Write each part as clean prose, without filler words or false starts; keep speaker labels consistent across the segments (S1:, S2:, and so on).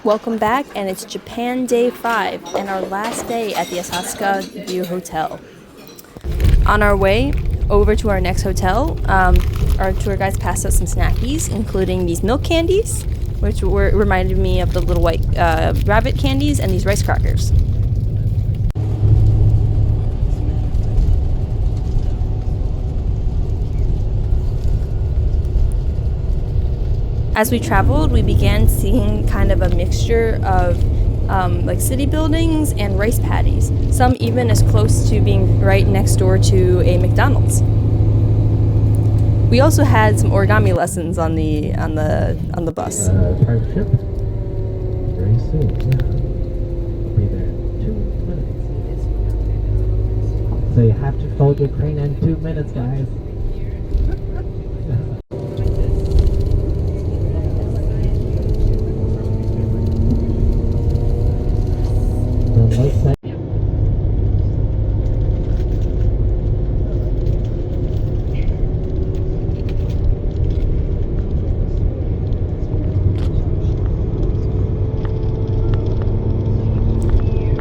S1: Welcome back, and it's Japan Day 5 and our last day at the Asakusa View Hotel. On our way over to our next hotel, our tour guides passed us some snackies, including these milk candies, which reminded me of the little white rabbit candies, and these rice crackers. As we traveled, we began seeing kind of a mixture of like city buildings and rice paddies, some even as close to being right next door to a McDonald's. We also had some origami lessons on the bus.
S2: Time ship. Very soon. I'll be there in 2 minutes. So you have to fold your crane in 2 minutes, guys.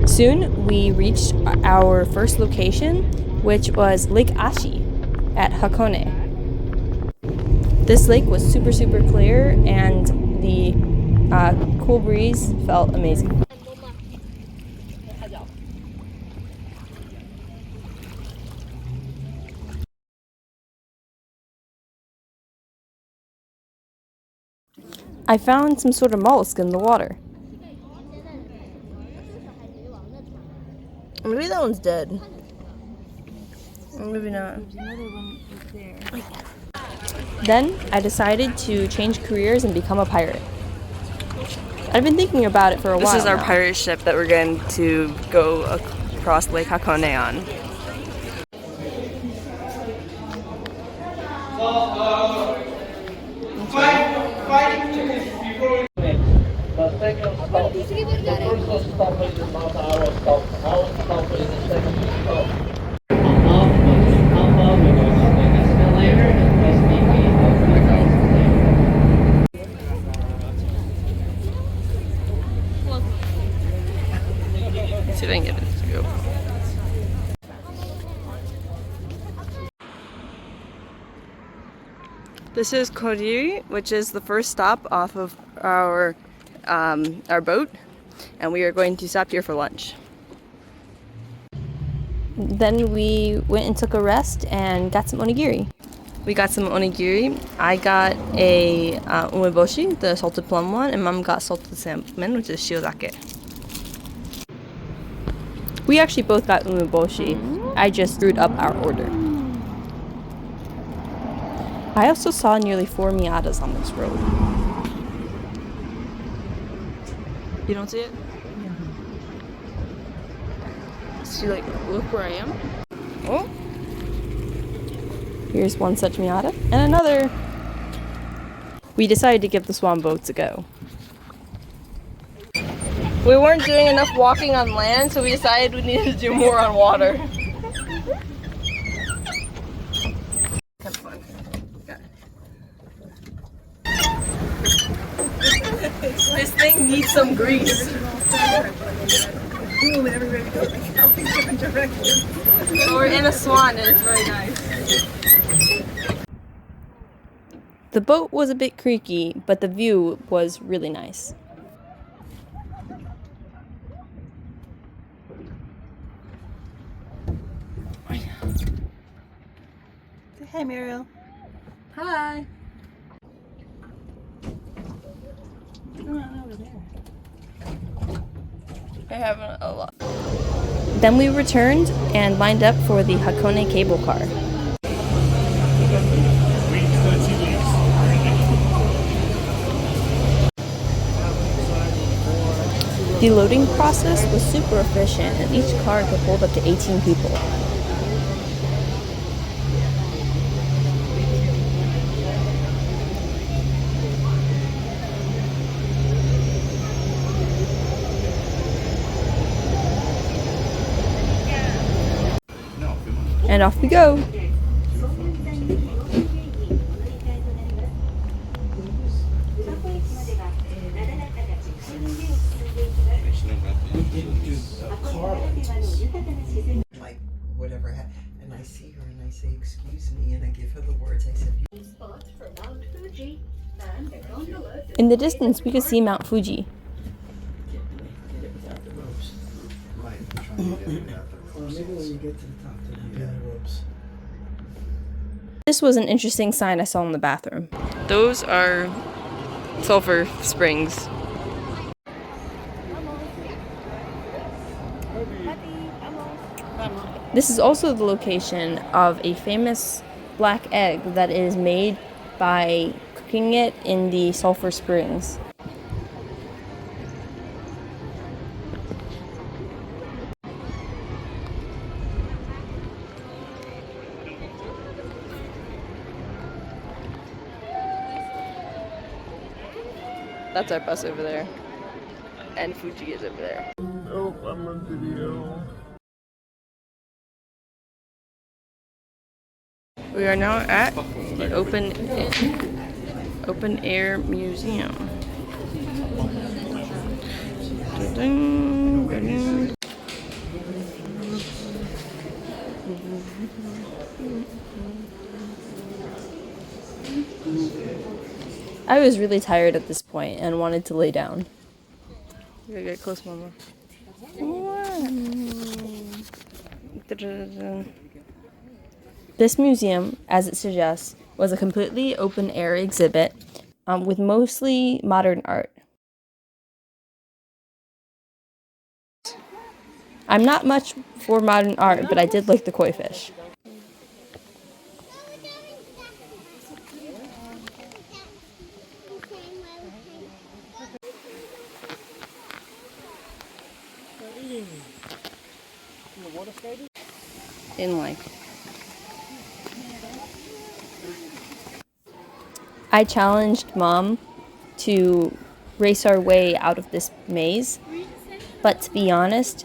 S1: Soon we reached our first location, which was Lake Ashi at Hakone. This lake was super clear, and the cool breeze felt amazing. I found some sort of mollusk in the water. Maybe that one's dead. Maybe not. Then I decided to change careers and become a pirate. I've been thinking about it for a while.
S3: This is our
S1: now.
S3: pirate ship that we're going to go across Lake Hakone on. See if I can get it to go. This is Kodiri, which is the first stop off of our boat, and we are going to stop here for lunch.
S1: Then we went and took a rest and got some onigiri.
S3: We got some onigiri. I got a umeboshi, the salted plum one, and Mom got salted salmon, which is shiozake.
S1: We actually both got umeboshi. I just screwed up our order. I also saw nearly 4 Miatas on this road.
S3: You don't see it? So you look where I am? Oh!
S1: Here's one such Miata and another. We decided to give the swan boats a go.
S3: We weren't doing enough walking on land, so we decided we needed to do more on water. Have fun. This thing needs some grease. We're in a swan and it's very nice.
S1: The boat was a bit creaky, but the view was really nice.
S3: Say hi, Muriel. Hi. Over there. I haven't a lot.
S1: Then we returned and lined up for the Hakone cable car. The loading process was super efficient, and each car could hold up to 18 people. And off we go!
S4: like whatever, and I see her and I say, "Excuse me," and I give her the words. I said,
S1: In the distance, we could see Mount Fuji.
S4: maybe when you get to the top, there'll be other ropes.
S1: This was an interesting sign I saw in the bathroom.
S3: Those are sulfur springs.
S1: This is also the location of a famous black egg that is made by cooking it in the sulfur springs.
S3: That's our bus over there. And Fuji is over there.
S2: Oh, I'm on video.
S3: We are now at the open air museum. Dun-dun, dun-dun.
S1: I was really tired at this point and wanted to lay down.
S3: You gotta get close, Mama.
S1: This museum, as it suggests, was a completely open air exhibit with mostly modern art. I'm not much for modern art, but I did like the koi fish.
S3: Inline.
S1: I challenged Mom to race our way out of this maze, but to be honest,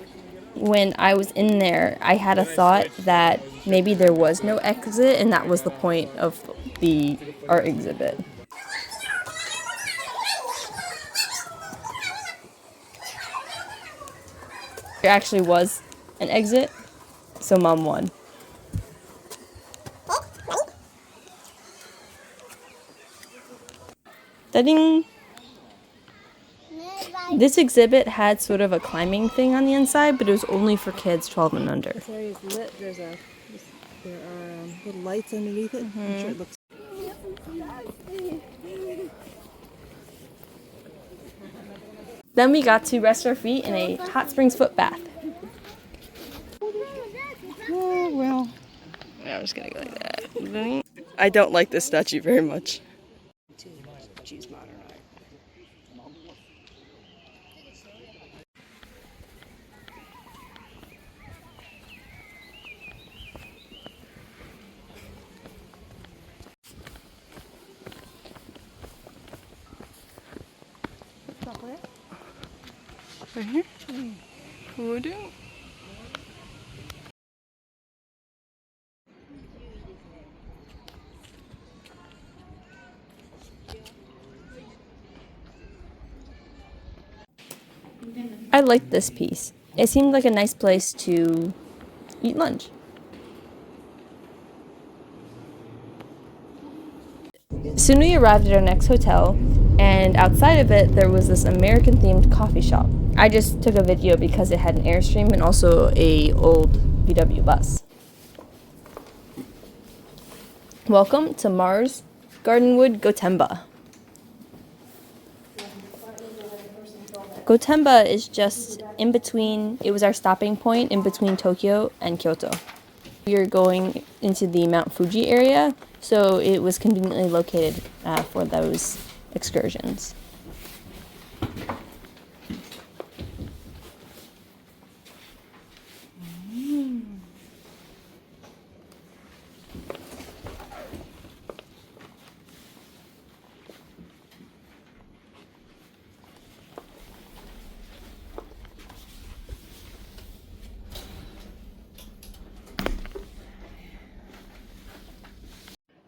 S1: when I was in there, I had a thought that maybe there was no exit, and that was the point of the art exhibit. There actually was an exit, so Mom won. Da-ding! This exhibit had sort of a climbing thing on the inside, but it was only for kids 12 and under.
S3: This area is lit. There are little lights underneath it. I'm sure it looks.
S1: Then we got to rest our feet in a hot springs foot bath.
S3: Oh, well. Yeah, I'm just gonna go like that. I don't like this statue very much. Choose modern art. Right here? Voodoo?
S1: I liked this piece. It seemed like a nice place to eat lunch. Soon we arrived at our next hotel, and outside of it there was this American-themed coffee shop. I just took a video because it had an Airstream and also a old VW bus. Welcome to Mars Gardenwood Gotemba. Gotemba is just in between, it was our stopping point in between Tokyo and Kyoto. We are going into the Mount Fuji area, so it was conveniently located for those excursions.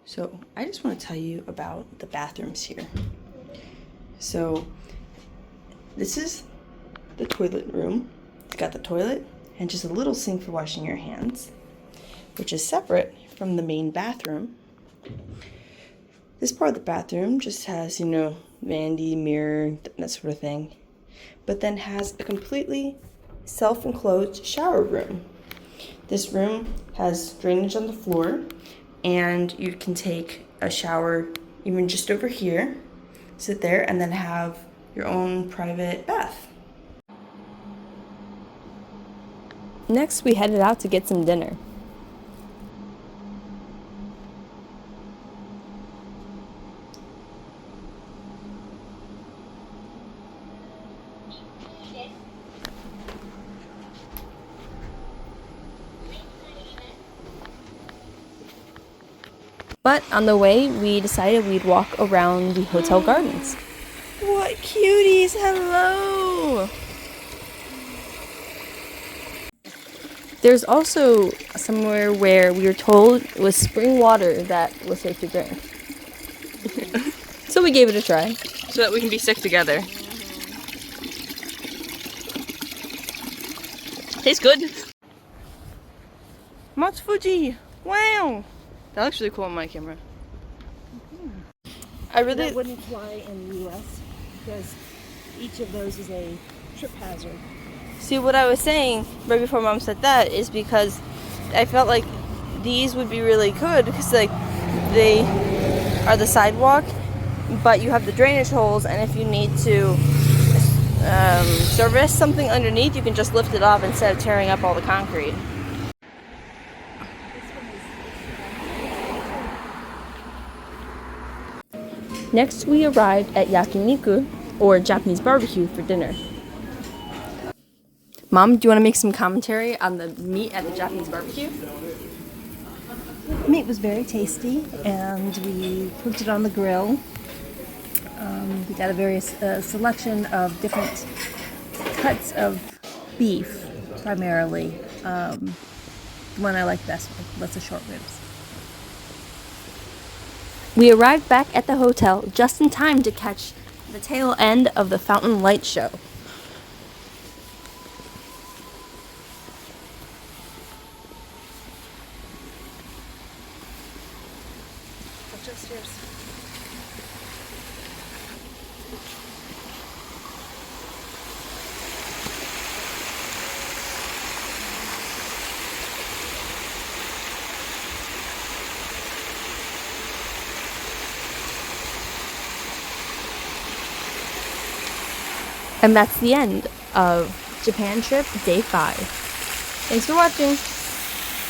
S3: So I just want to tell you about the bathrooms here. So this is the toilet room. It's got the toilet and just a little sink for washing your hands, which is separate from the main bathroom. This part of the bathroom just has, vanity, mirror, that sort of thing, but then has a completely self-enclosed shower room. This room has drainage on the floor, and you can take a shower even just over here, sit there, and then have your own private bath.
S1: Next, we headed out to get some dinner. But on the way, we decided we'd walk around the hotel gardens.
S3: What cuties! Hello!
S1: There's also somewhere where we were told it was spring water that was safe to drink. So we gave it a try.
S3: So that we can be sick together. Tastes good. Mount Fuji! Wow! That looks really cool on my camera.
S5: That wouldn't fly in the U.S. because each of those is a trip hazard.
S3: See, what I was saying right before Mom said that is because I felt like these would be really good because they are the sidewalk, but you have the drainage holes, and if you need to service something underneath, you can just lift it off instead of tearing up all the concrete.
S1: Next, we arrived at yakiniku, or Japanese barbecue, for dinner. Mom, do you want to make some commentary on the meat at the Japanese barbecue?
S5: The meat was very tasty, and we cooked it on the grill. We got a various selection of different cuts of beef, primarily. The one I like best was the short ribs.
S1: We arrived back at the hotel just in time to catch the tail end of the Fountain Light Show. And that's the end of Japan Trip Day 5. Thanks for watching!